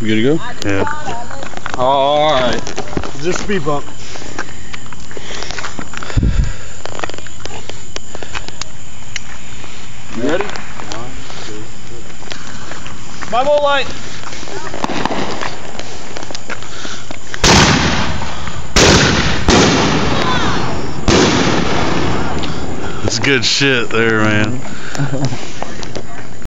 We good to go? Yeah. Alright. Just speed bump. You ready? 1, 2, 3. My low light. That's good shit there, man.